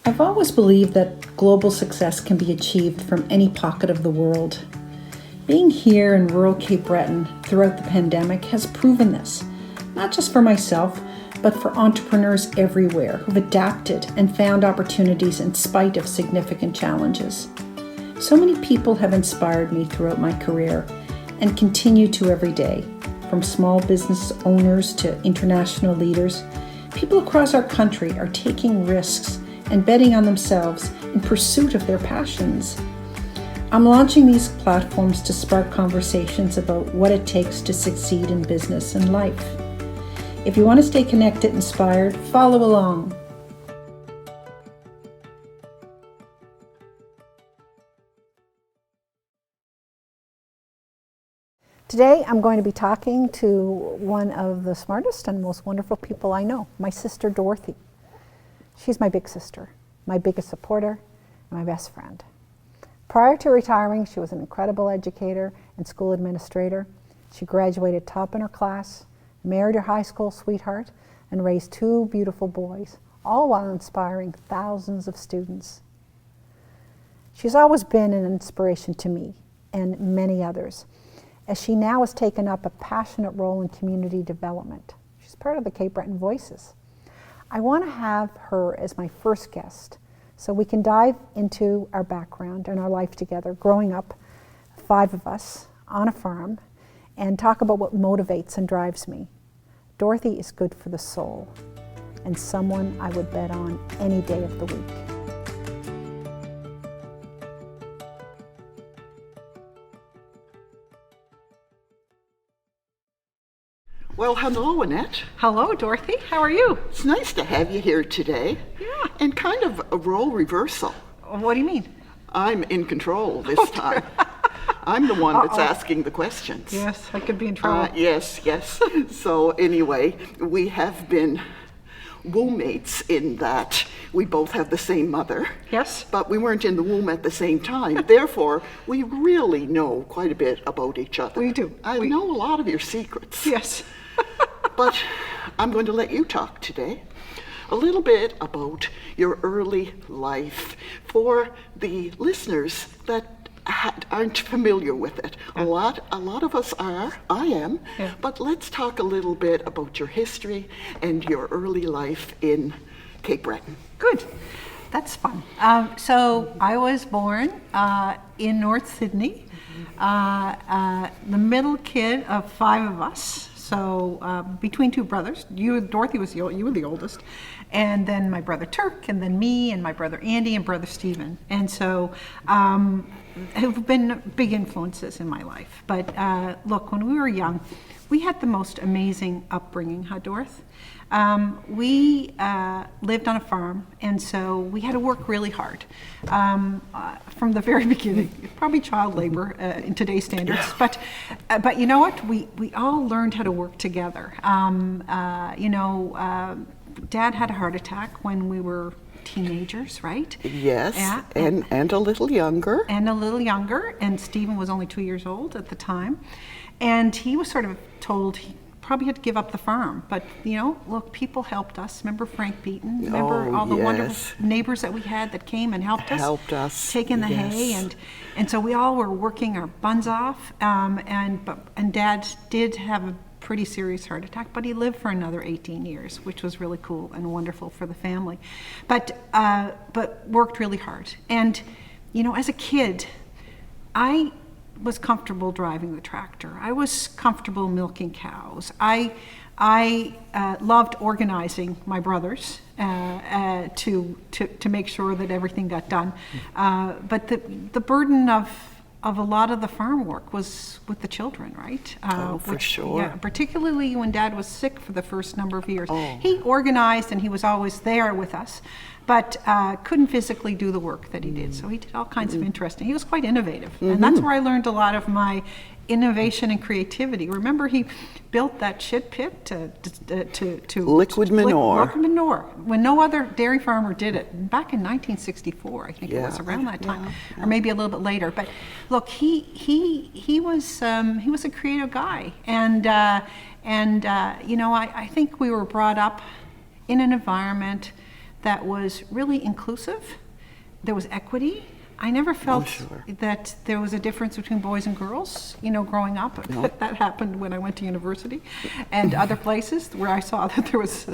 I've always believed that global success can be achieved from any pocket of the world. Being here in rural Cape Breton throughout the pandemic has proven this, not just for myself, but for entrepreneurs everywhere who've adapted and found opportunities in spite of significant challenges. So many people have inspired me throughout my career and continue to every day, from small business owners to international leaders. People across our country are taking risks and betting on themselves in pursuit of their passions. I'm launching these platforms to spark conversations about what it takes to succeed in business and life. If you want to stay connected and inspired, follow along. Today I'm going to be talking to one of the smartest and most wonderful people I know, my sister Dorothy. She's my big sister, my biggest supporter, and my best friend. Prior to retiring, she was an incredible educator and school administrator. She graduated top in her class, married her high school sweetheart, and raised 2 beautiful boys, all while inspiring thousands of students. She's always been an inspiration to me and many others, as she now has taken up a passionate role in community development. She's part of the Cape Breton Voices. I want to have her as my first guest so we can dive into our background and our life together, growing up, 5 of us, on a farm, and talk about what motivates and drives me. Dorothy is good for the soul and someone I would bet on any day of the week. Well, hello, Annette. Hello, Dorothy. How are you? It's nice to have you here today. Yeah. And kind of a role reversal. What do you mean? I'm in control this time. I'm the one that's asking the questions. Yes, I could be in trouble. Yes. So anyway, we have been wombmates in that we both have the same mother. Yes. But we weren't in the womb at the same time. Therefore, we really know quite a bit about each other. We do. I know a lot of your secrets. Yes. But I'm going to let you talk today a little bit about your early life for the listeners that aren't familiar with it. A lot of us are. I am. Yeah. But let's talk a little bit about your history and your early life in Cape Breton. Good. That's fun. So I was born in North Sydney, the middle kid of 5 of us. So between 2 brothers, Dorothy you were the oldest, and then my brother Turk, and then me, and my brother Andy, and brother Stephen. And so have been big influences in my life. But look, when we were young, we had the most amazing upbringing, huh, Dorothy? We lived on a farm, and so we had to work really hard from the very beginning. Probably child labor in today's standards, but you know what? We all learned how to work together. Dad had a heart attack when we were teenagers, right? Yes, Yeah, and a little younger. And Stephen was only 2 years old at the time, and he was sort of told he probably had to give up the farm. But look, people helped us. Remember Frank Beaton? Remember all the wonderful neighbors that we had that came and helped us take in the hay, and so we all were working our buns off. And Dad did have a pretty serious heart attack, but he lived for another 18 years, which was really cool and wonderful for the family. But worked really hard. And as a kid, I was comfortable driving the tractor. I was comfortable milking cows. I loved organizing my brothers to make sure that everything got done. But the burden of a lot of the farm work was with the children, right? For sure. Yeah, particularly when Dad was sick for the first number of years. He organized and he was always there with us, but couldn't physically do the work that he did. So he did all kinds of interesting. He was quite innovative, and that's where I learned a lot of my innovation and creativity. Remember, he built that shit pit to liquid manure. Liquid manure, when no other dairy farmer did it. Back in 1964, I think it was around that time, or maybe a little bit later. But look, he was a creative guy, and I think we were brought up in an environment that was really inclusive. There was equity. I never felt sure. that there was a difference between boys and girls, you know, growing up. No. That happened when I went to university and other places where I saw that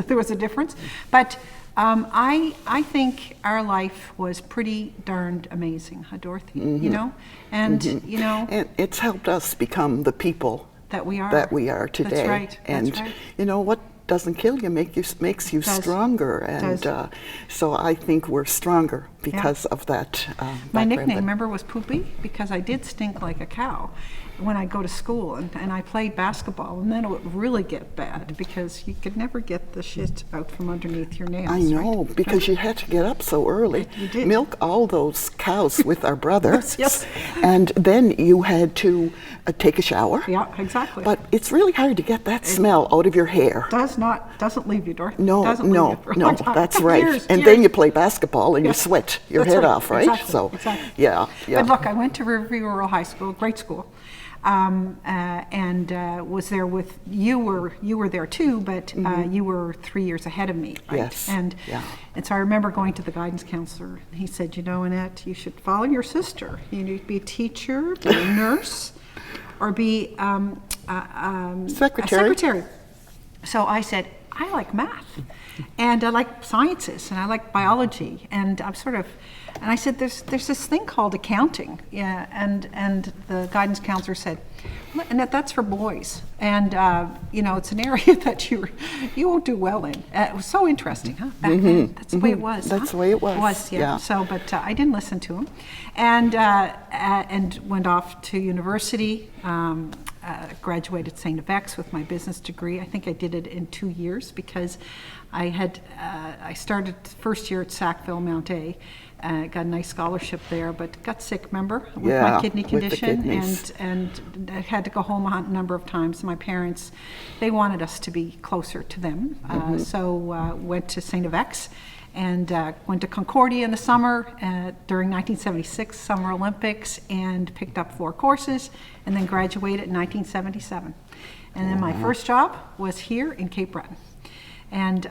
there was a difference. But I think our life was pretty darned amazing, Dorothy, you know? And, you know... And it's helped us become the people that we are today. That's right. And That's right. you know what doesn't kill you makes you stronger. And so I think we're stronger because of that. My nickname, remember, was Poopy, because I did stink like a cow when I go to school, and I played basketball, and then it would really get bad because you could never get the shit out from underneath your nails. I know, right? because you had to get up so early, You did. milk all those cows with our brother, Yes. and then you had to take a shower. Yeah, exactly. But it's really hard to get that smell out of your hair. Doesn't leave you, Dorothy. No, Doesn't leave you for a long time. that's right. Years, and years. then you play basketball and you Yeah. sweat your That's head right. off, right? Exactly. So, Exactly. yeah. But look, I went to Riverview Rural High School, great school, and was there with you. Were there too, but you were 3 years ahead of me, right? Yes. And so I remember going to the guidance counselor. He said, you know, Annette, you should follow your sister. You need to be a teacher, be a nurse, or be a secretary. So I said, I like math, and I like sciences, and I like biology, and I'm sort of, and I said, there's this thing called accounting, yeah, and the guidance counselor said, Annette, that's for boys, and you know, it's an area that you won't do well in. It was so interesting, huh? Back then, that's the way it was. That's the way it was. It was, yeah. So, but I didn't listen to him, and went off to university. Graduated St. FX with my business degree. I think I did it in 2 years because I started first year at Sackville Mount A, got a nice scholarship there, but got sick, remember, with my kidney condition, and I had to go home a number of times. My parents, they wanted us to be closer to them, so went to St. FX. And went to Concordia in the summer during 1976 Summer Olympics and picked up 4 courses and then graduated in 1977. And then my first job was here in Cape Breton. And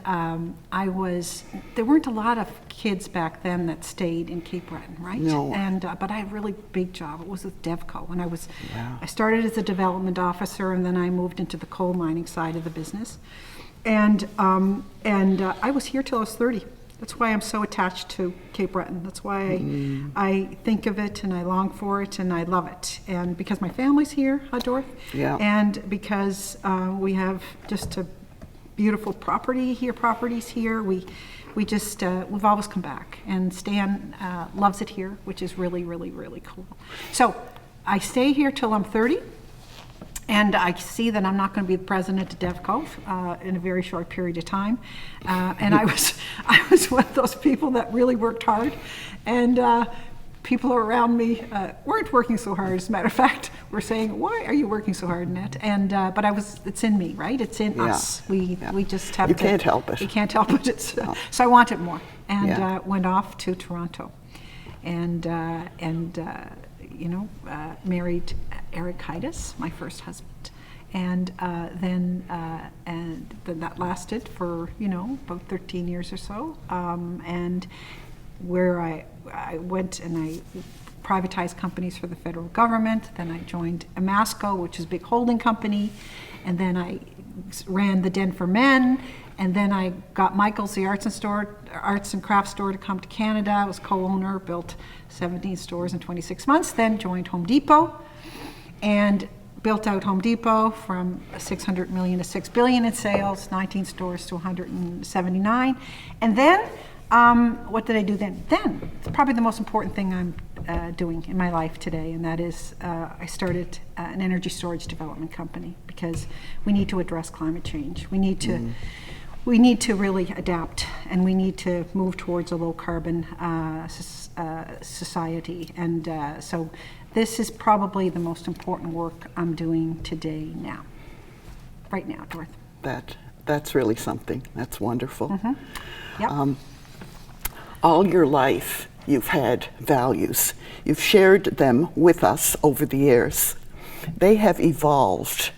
there weren't a lot of kids back then that stayed in Cape Breton, right? No. And but I had a really big job. It was with Devco. And I started as a development officer, and then I moved into the coal mining side of the business. And I was here till I was 30. That's why I'm so attached to Cape Breton. That's why I think of it and I long for it and I love it. And because my family's here, Dorothy, and because we have just a beautiful properties here. We've always come back, and Stan loves it here, which is really, really, really cool. So I stay here till I'm 30. And I see that I'm not going to be the president of DevCo in a very short period of time. And I was one of those people that really worked hard. And people around me weren't working so hard. As a matter of fact, were saying, "Why are you working so hard, Annette?" And but it's in me, right? It's in us. We just have to. You can't help it. You can't help it. So I wanted more, and went off to Toronto, and married Eric Heides, my first husband, and then that lasted for about 13 years or so, and where I went and I privatized companies for the federal government. Then I joined Imasco, which is a big holding company, and then I ran the Den for Men. And then I got Michael's, the arts and crafts store, to come to Canada. I was co-owner, built 17 stores in 26 months, then joined Home Depot and built out Home Depot from $600 million to $6 billion in sales, 19 stores to 179. And then, what did I do then? Then, it's probably the most important thing I'm doing in my life today, and that is I started an energy storage development company because we need to address climate change. We need to really adapt, and we need to move towards a low carbon society. And so this is probably the most important work I'm doing today right now, Dorothy. That's really something. That's wonderful. Mm-hmm. Yep. All your life you've had values. You've shared them with us over the years. They have evolved.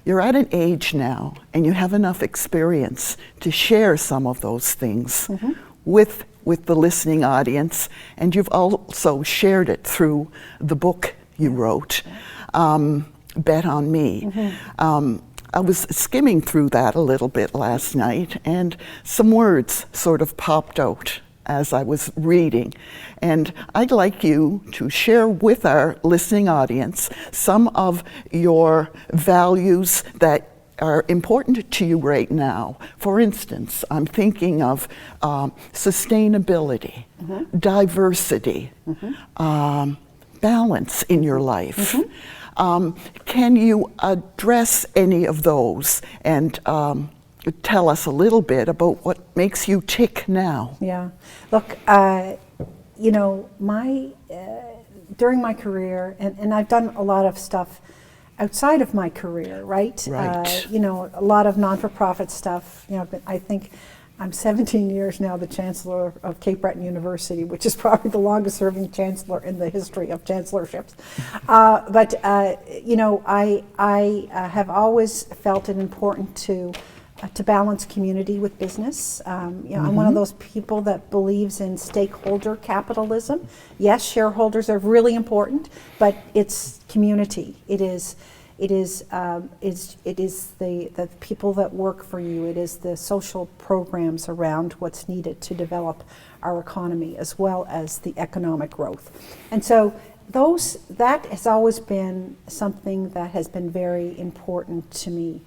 You're at an age now, and you have enough experience to share some of those things. Mm-hmm. with the listening audience, and you've also shared it through the book you wrote, Bet on Me. I was skimming through that a little bit last night, and some words sort of popped out as I was reading. And I'd like you to share with our listening audience some of your values that are important to you right now. For instance, I'm thinking of sustainability, diversity, balance in your life. Can you address any of those and tell us a little bit about what makes you tick now? Yeah. Look, you know, during my career, and I've done a lot of stuff outside of my career, right? Right. You know, a lot of non-for-profit stuff. You know, I think I'm 17 years now the chancellor of Cape Breton University, which is probably the longest serving chancellor in the history of chancellorships. But you know, I have always felt it important to balance community with business. You know, I'm one of those people that believes in stakeholder capitalism. Yes, shareholders are really important, but it's community. It is the people that work for you. It is the social programs around what's needed to develop our economy, as well as the economic growth. And so that has always been something that has been very important to me.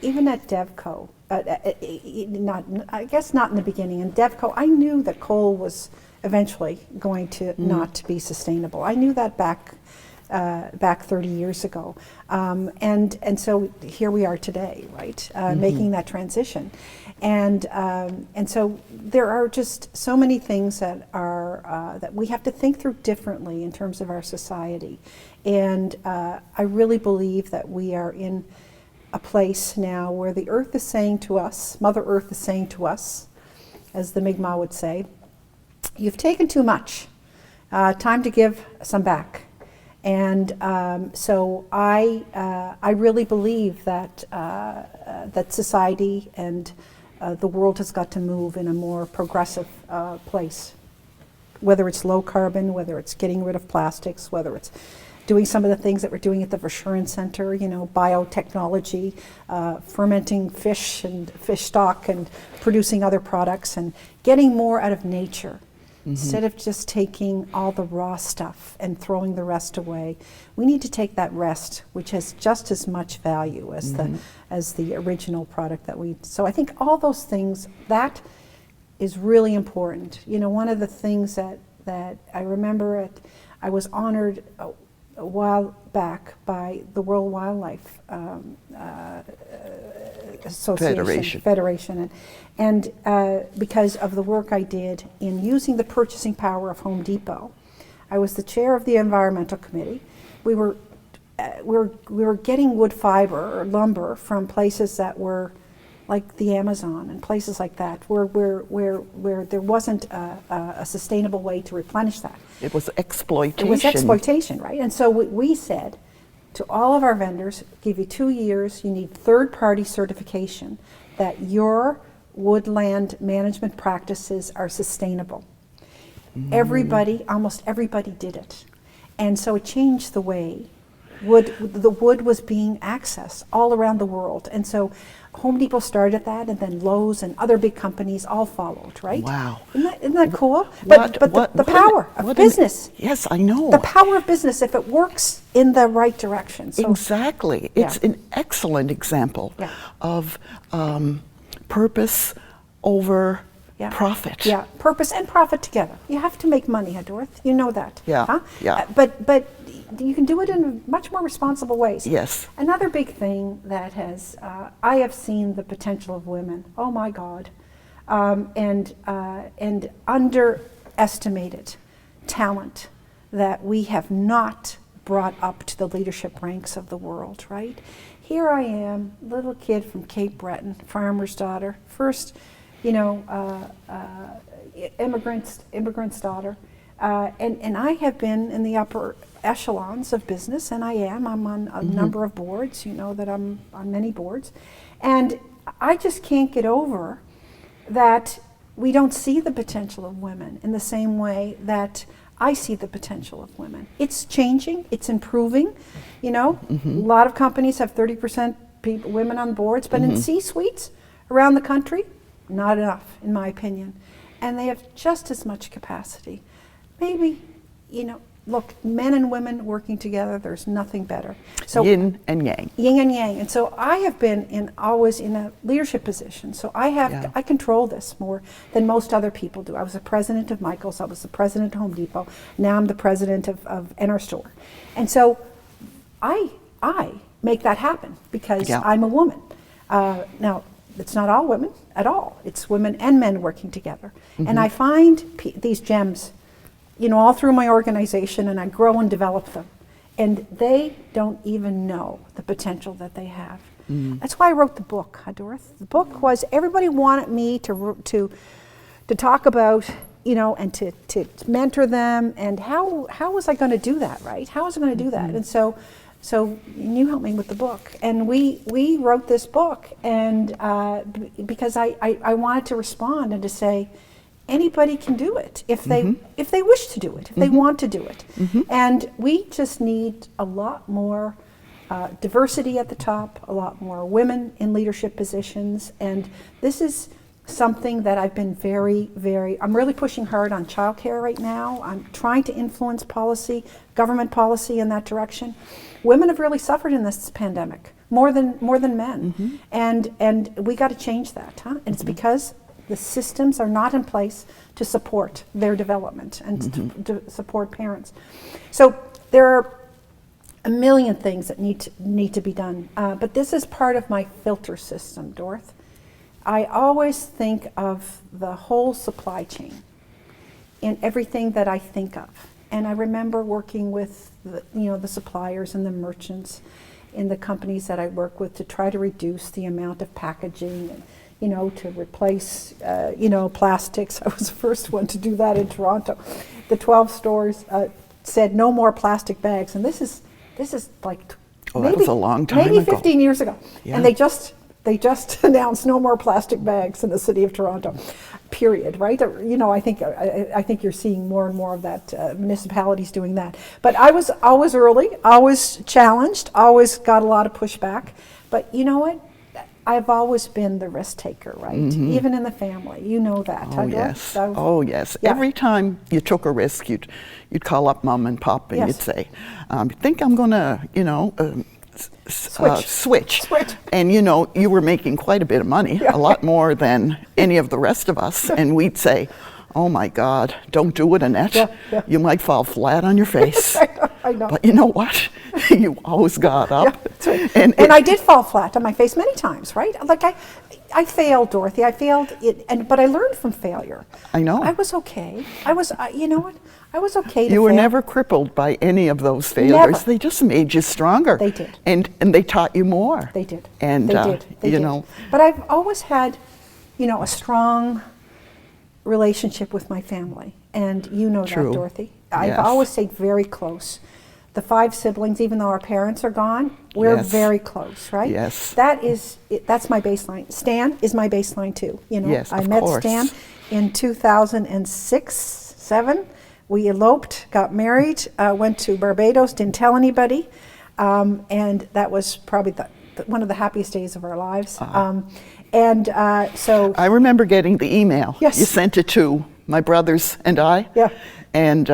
Even at DevCo, I guess not in the beginning. In DevCo, I knew that coal was eventually going to not be sustainable. I knew that back 30 years ago, and so here we are today, right? Making that transition, and so there are just so many things that are that we have to think through differently in terms of our society, and I really believe that we are in a place now where the earth is saying to us, Mother Earth is saying to us, as the Mi'kmaq would say, you've taken too much, time to give some back. And so I really believe that that society and the world has got to move in a more progressive place, whether it's low carbon, whether it's getting rid of plastics, whether it's doing some of the things that we're doing at the Verschuren Center, you know, biotechnology, fermenting fish and fish stock and producing other products and getting more out of nature. Instead of just taking all the raw stuff and throwing the rest away, we need to take that rest, which has just as much value as the original product that we. So I think all those things, that is really important. You know, one of the things that I remember I was honored a while back by the World Wildlife Federation, and because of the work I did in using the purchasing power of Home Depot. I was the chair of the environmental committee. We were getting wood fiber or lumber from places that were like the Amazon and places like that, where there wasn't a sustainable way to replenish that. It was exploitation. It was exploitation, right? And so we said to all of our vendors, give you 2 years, you need third-party certification that your woodland management practices are sustainable. Almost everybody did it. And so it changed the way the wood was being accessed all around the world. And so Home Depot started that, and then Lowe's and other big companies all followed, right? Wow. Isn't that cool? But the power of business. Yes, I know. The power of business, if it works in the right direction. So, exactly. It's an excellent example of purpose over profit. Yeah, purpose and profit together. You have to make money, Dorothy. You know that. Yeah, huh? yeah. But you can do it in much more responsible ways. Yes. Another big thing that has, I have seen the potential of women. Oh my God, and underestimated talent that we have not brought up to the leadership ranks of the world. Right? Here I am, little kid from Cape Breton, farmer's daughter, first, you know, immigrant's daughter, and I have been in the upper echelons of business, and I'm on a number of boards. You know that I'm on many boards, and I just can't get over that we don't see the potential of women in the same way that I see the potential of women. It's changing, it's improving. You know, a lot of companies have 30% women on boards, but in C-suites around the country, not enough, in my opinion. And they have just as much capacity. Maybe, you know, look, men and women working together, there's nothing better. So yin and yang. Yin and yang. And so I have been always in a leadership position. So I control this more than most other people do. I was the president of Michaels, I was the president of Home Depot, now I'm the president of NRStor. And so I make that happen because I'm a woman. Now, it's not all women at all. It's women and men working together. And I find these gems, you know, all through my organization, and I grow and develop them. And they don't even know the potential that they have. That's why I wrote the book, Dorothy. The book was, everybody wanted me to talk about, you know, and to mentor them, and how was I going to do that, right? How was I going to do that? And so you helped me with the book, and we wrote this book, and because I wanted to respond and to say, anybody can do it if they wish to do it, if they want to do it. And we just need a lot more diversity at the top, a lot more women in leadership positions, and this is something that I've been I'm really pushing hard on childcare right now. I'm trying to influence policy, government policy in that direction. Women have really suffered in this pandemic, more than men. And we got to change that, huh? And it's because the systems are not in place to support their development and to support parents. So there are a million things that need to be done, but this is part of my filter system, Dorothy. I always think of the whole supply chain in everything that I think of. And I remember working with the suppliers and the merchants in the companies that I work with to try to reduce the amount of packaging and, to replace, plastics. I was the first one to do that in Toronto. The 12 stores said no more plastic bags. And this is like that was a long time ago. Maybe 15 years ago. Yeah. And they just announced no more plastic bags in the city of Toronto, period, right? I think you're seeing more and more of that, municipalities doing that. But I was always early, always challenged, always got a lot of pushback. But you know what? I've always been the risk taker, right? Even in the family, you know that. Oh, yes. Yeah. Every time you took a risk, you'd call up mom and pop and you'd say, I think I'm going to, switch. And you were making quite a bit of money, a lot more than any of the rest of us. And we'd say, oh my God, don't do it, Annette. You might fall flat on your face. I know. But you know what? You always got up. And I did fall flat on my face many times, right? Like I failed, Dorothy. I failed, but I learned from failure. I know. I was okay. You know what? I was okay to You were fail. never crippled by any of those failures. Never. They just made you stronger. They did. And they taught you more. They did. And they did. But I've always had, a strong relationship with my family. And you know True. that, Dorothy. I've always stayed very close. The 5 siblings, even though our parents are gone, we're very close, right? Yes. That's my baseline. Stan is my baseline too. Yes, I met Stan in 2006, 7. We eloped, got married, went to Barbados, didn't tell anybody, and that was probably one of the happiest days of our lives. So I remember getting the email. Yes. You sent it to my brothers and I. Yeah. And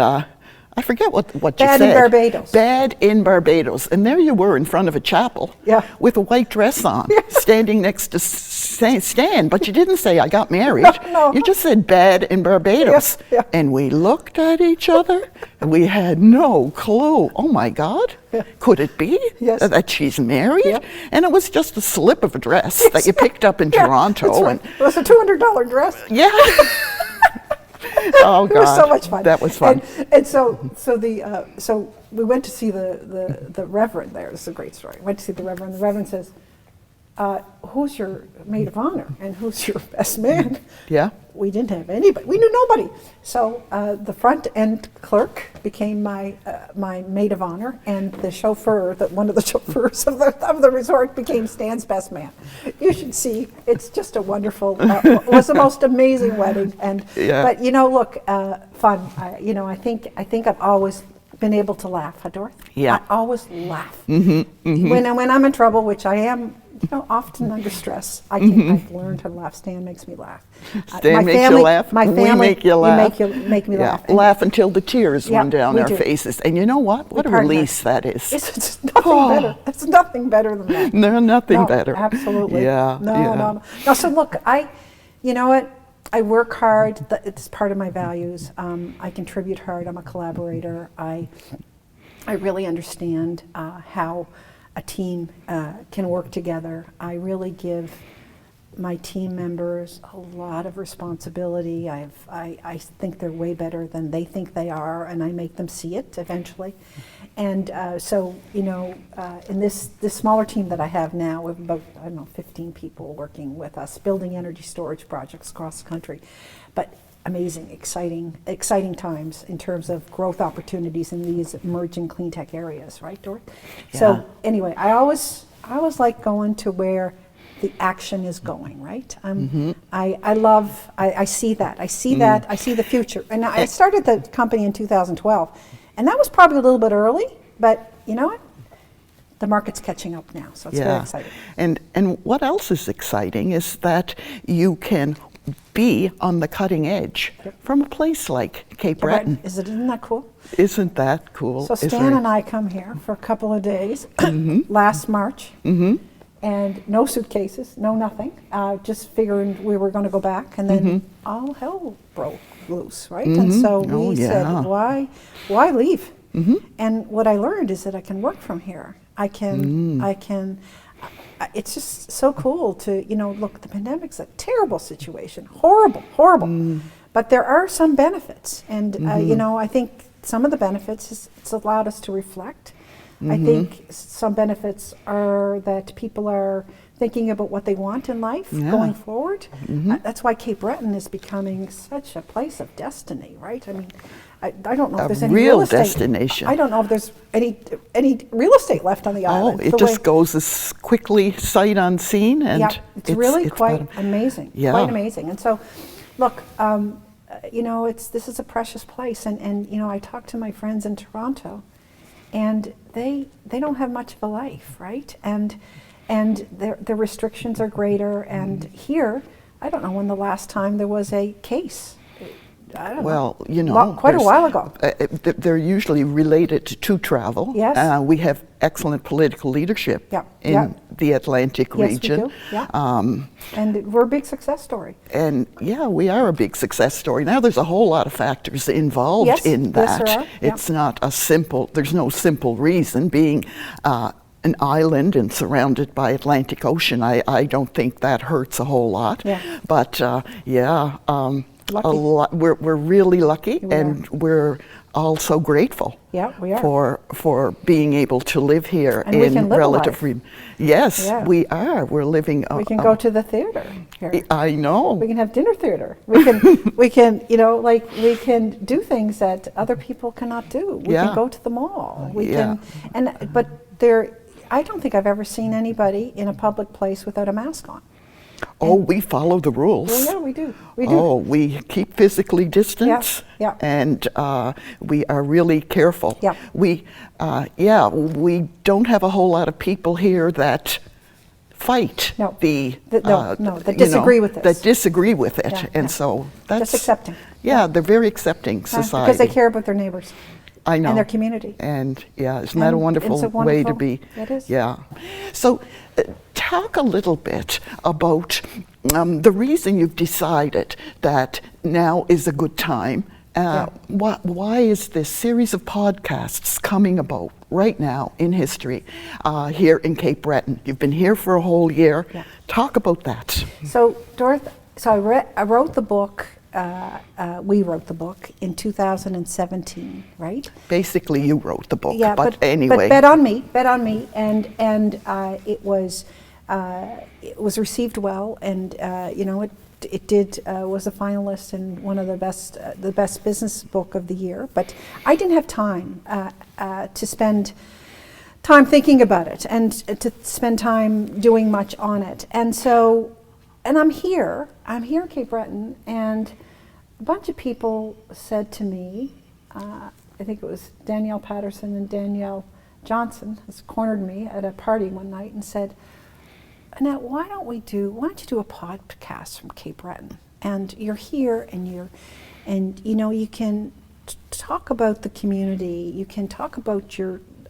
I forget what you said. Bad in Barbados. Bad in Barbados. And there you were in front of a chapel with a white dress on, standing next to Stan. But you didn't say, I got married. No. You just said, bad in Barbados. Yeah. And we looked at each other, and we had no clue. Oh, my God. Could it be that she's married? Yeah. And it was just a slip of a dress that you picked up in Toronto. That's right. It was a $200 dress. Yeah. Oh, God. It was so much fun. That was fun. And so we went to see the Reverend there. This is a great story. Went to see the Reverend. The Reverend says, who's your maid of honor and who's your best man? Yeah. We didn't have anybody. We knew nobody. So the front end clerk became my maid of honor, and the chauffeur, one of the chauffeurs of the resort, became Stan's best man. You should see. It's just a wonderful. It was the most amazing wedding, and but look, fun. I think I've always been able to laugh, Dorothy. Yeah. I always laugh when I'm in trouble, which I am. Often under stress, I've learned how to laugh. Stan makes me laugh. Stan makes you laugh. My family, we make you laugh. Make me laugh. Laugh until the tears run down our do. faces. And you know what? What a release that is. It's nothing better. It's nothing better than that. No, nothing better. Absolutely. Yeah. No. So look, you know what? I work hard. It's part of my values. I contribute hard. I'm a collaborator. I really understand how a team can work together. I really give my team members a lot of responsibility. I think they're way better than they think they are, and I make them see it eventually. And so, in this smaller team that I have now, we have about 15 people working with us, building energy storage projects across the country. But amazing, exciting times in terms of growth opportunities in these emerging clean tech areas, right, Dorothy? Yeah. So anyway, I always like going to where the action is going, right? I see that. I see that. I see the future. And I started the company in 2012, and that was probably a little bit early, but you know what? The market's catching up now, so it's very exciting. And what else is exciting is that you can be on the cutting edge from a place like Cape Breton. Isn't that cool? Isn't that cool? So Stan and I come here for a couple of days last March, and no suitcases, no nothing, just figuring we were going to go back, and then all hell broke loose, right? And so we said, why leave? And what I learned is that I can work from here. I can. It's just so cool to, look, the pandemic's a terrible situation, horrible. But there are some benefits. And, I think some of the benefits is it's allowed us to reflect. I think some benefits are that people are thinking about what they want in life going forward. That's why Cape Breton is becoming such a place of destiny, right? I mean, I don't know if there's any real estate. Destination. I don't know if there's any real estate left on the island. It just goes as quickly, sight unseen, and it's really quite amazing. Yeah. Quite amazing. And so, look, this is a precious place, and I talk to my friends in Toronto, and they don't have much of a life, right? And their restrictions are greater. And here, I don't know when the last time there was a case. I don't know. Quite a while ago. They're usually related to travel. Yes. We have excellent political leadership in the Atlantic region. Yes, we do. Yeah. And we're a big success story. And we are a big success story. Now there's a whole lot of factors involved in that. Yes, there are. It's not there's no simple reason. Being an island and surrounded by Atlantic Ocean, I don't think that hurts a whole lot. Yeah. But we're really lucky, and we're also grateful. Yeah, we are. For being able to live here and we can live relative freedom. Yes, we are. We're living. We can go to the theater here. I know. We can have dinner theater. We can we can do things that other people cannot do. We can go to the mall. We can but I don't think I've ever seen anybody in a public place without a mask on. We follow the rules. Well, yeah, we do. We keep physically distance, and we are really careful. Yeah. We don't have a whole lot of people here that fight that disagree with this. That disagree with it, and so that's just accepting. Yeah, they're very accepting society because they care about their neighbors. I know. And their community. And isn't that a wonderful way to be? It is. Yeah. So talk a little bit about the reason you've decided that now is a good time. Why is this series of podcasts coming about right now in history here in Cape Breton? You've been here for a whole year. Yeah. Talk about that. So, Dorothy, I wrote the book. We wrote the book in 2017, right? Basically, you wrote the book, but anyway. But bet on me, and it was it was received well, and it was a finalist in one of the best business book of the year. But I didn't have time to spend time thinking about it and to spend time doing much on it. And I'm here in Cape Breton, and a bunch of people said to me, I think it was Danielle Patterson and Danielle Johnson, has cornered me at a party one night and said, Annette, why don't you do a podcast from Cape Breton? And you're here, and you can talk about the community. You can talk about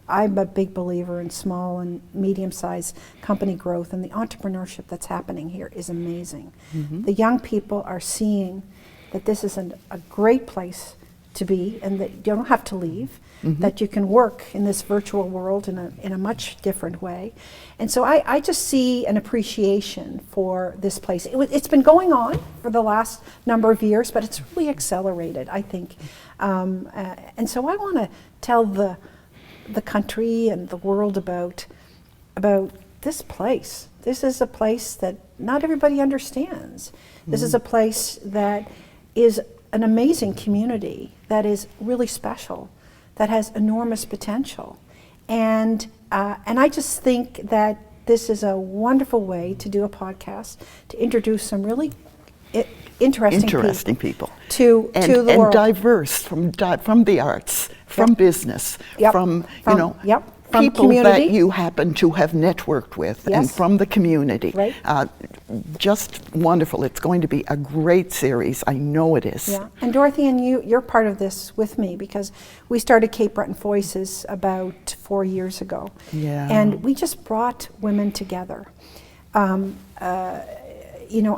I'm a big believer in small and medium-sized company growth, and the entrepreneurship that's happening here is amazing. Mm-hmm. The young people are seeing that this is a great place to be, and that you don't have to leave, mm-hmm. that you can work in this virtual world in a much different way. And so I just see an appreciation for this place. It's been going on for the last number of years, but it's really accelerated, I think. And so I want to tell the country and the world about this place. This is a place that not everybody understands. Mm-hmm. This is a place that is an amazing community, that is really special, that has enormous potential. And I just think that this is a wonderful way to do a podcast, to introduce some really interesting people to the world. And diverse from the arts, from business, from people community. that you happen to have networked with, and from the community. Right. Just wonderful. It's going to be a great series. I know it is. Yeah, and Dorothy and you're part of this with me, because we started Cape Breton Voices about 4 years ago. Yeah. And we just brought women together. I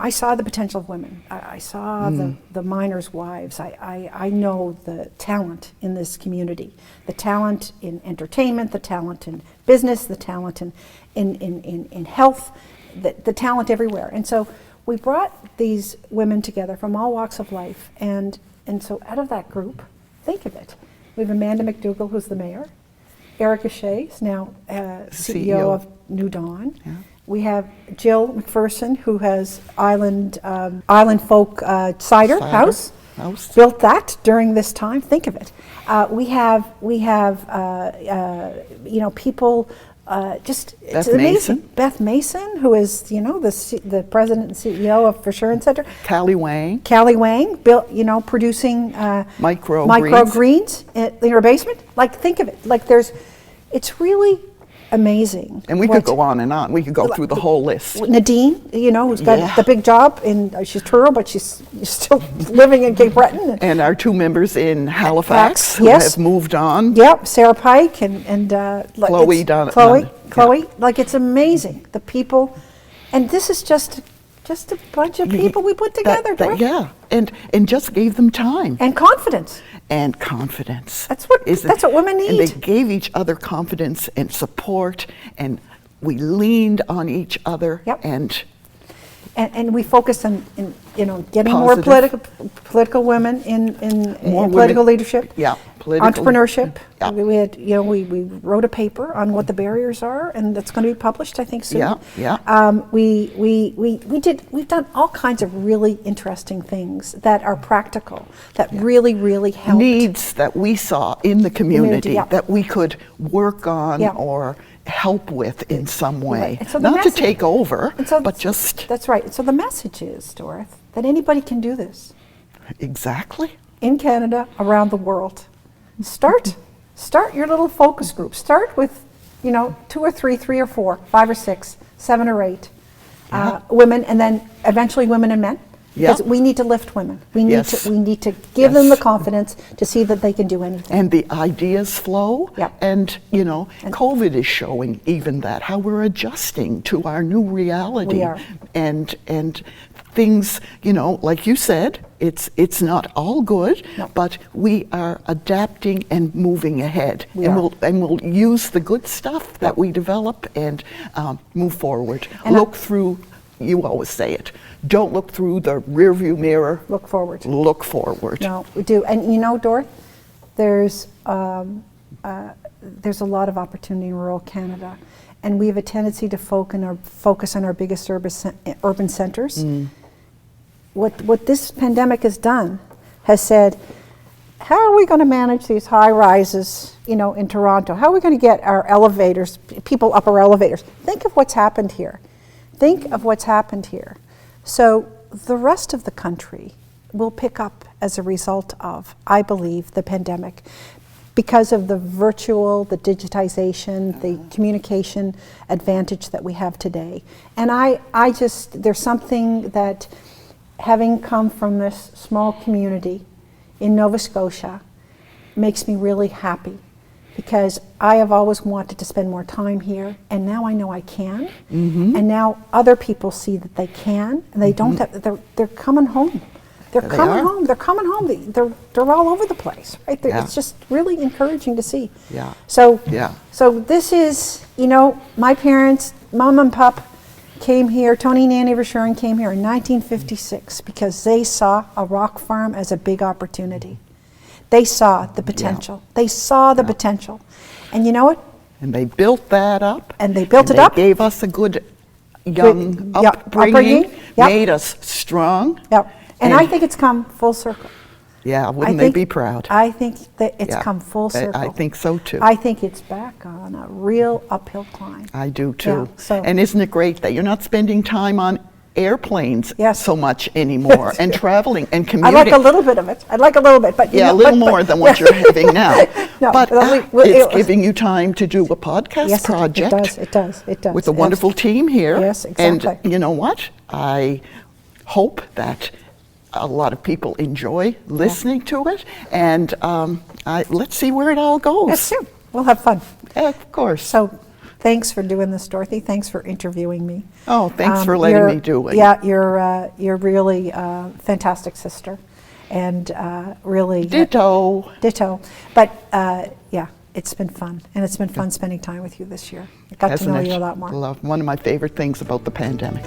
saw the potential of women. I saw the miners' wives. I know the talent in this community, the talent in entertainment, the talent in business, the talent in health, the talent everywhere. And so we brought these women together from all walks of life. And so out of that group, think of it, we have Amanda McDougall, who's the mayor. Erica Shea is now CEO of New Dawn. Yeah. We have Jill McPherson, who has Island Folk Cider House. Built that during this time. Think of it. We have people. It's amazing. Beth Mason, who is the president and CEO of Verschuren Center. Callie Wang, built producing microgreens in her basement. Like, think of it. Like, it's really amazing. And we could go on and on. We could go through the whole list. Nadine, who's got the big job, she's Truro, but she's still living in Cape Breton. And our two members in Halifax who have moved on. Yep, Sarah Pike and Chloe. Chloe, like, it's amazing. The people, and this is just a bunch of people we put together. And just gave them time. And confidence. That's what women need. And they gave each other confidence and support, and we leaned on each other. Yep. And we focused on getting more political women in political leadership. Yeah. Entrepreneurship. Yeah. We had we wrote a paper on what the barriers are, and that's going to be published, I think, soon. We've done all kinds of really interesting things that are practical, that really help. Needs that we saw in the community that we could work on or help with in some way. Right. So not to take over, but just... That's right. So the message is, Dorothy, that anybody can do this. Exactly. In Canada, around the world. Start your little focus group. Start with, 2 or 3, 3 or 4, 5 or 6, 7 or 8 women, and then eventually women and men. Because we need to lift women. We need to give them the confidence to see that they can do anything. And the ideas flow. Yep. And COVID is showing even that, how we're adjusting to our new reality. We are. And things, like you said, it's not all good, but we are adapting and moving ahead. We'll use the good stuff that we develop and move forward. And look through. You always say it. Don't look through the rearview mirror. Look forward. Look forward. No, we do. And Dorothy, there's there's a lot of opportunity in rural Canada. And we have a tendency to focus on our biggest urban centers. What this pandemic has done has said, how are we going to manage these high rises, in Toronto? How are we going to get our elevators, people up our elevators? Think of what's happened here. Think of what's happened here. So the rest of the country will pick up as a result of, I believe, the pandemic, because of the virtual, the digitization, the communication advantage that we have today. And there's something that, having come from this small community in Nova Scotia, makes me really happy, because I have always wanted to spend more time here, and now I know I can. And now other people see that they can, and they don't have, they're coming home. They're coming home. They're coming home. They're all over the place, right? It's just really encouraging to see. Yeah. So this is, my parents, Mom and Pop, came here. Tony and Annette Verschuren came here in 1956 because they saw a rock farm as a big opportunity. They saw the potential. They saw the potential, and you know what? And they built that up. And they built it up. They gave us a good young upbringing. Made us strong. Yep. And I think it's come full circle. Yeah, wouldn't they be proud? I think that it's come full circle. I think so too. I think it's back on a real uphill climb. I do too. Yeah, and isn't it great that you're not spending time on airplanes so much anymore and traveling and commuting? I like a little bit of it. I'd like a little bit, but a little more than what you're having now. No, but it's giving you time to do a podcast project. It does. With a wonderful team here. Yes, exactly. And you know what? I hope that a lot of people enjoy listening to it, and let's see where it all goes. Yes, sure. We'll have fun. Of course. So, thanks for doing this, Dorothy. Thanks for interviewing me. Oh, thanks for letting me do it. Yeah, you're really a fantastic sister, and really ditto. But it's been fun, and it's been fun spending time with you this year. I got to know you a lot more. One of my favorite things about the pandemic.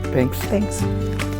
Thanks. Thanks.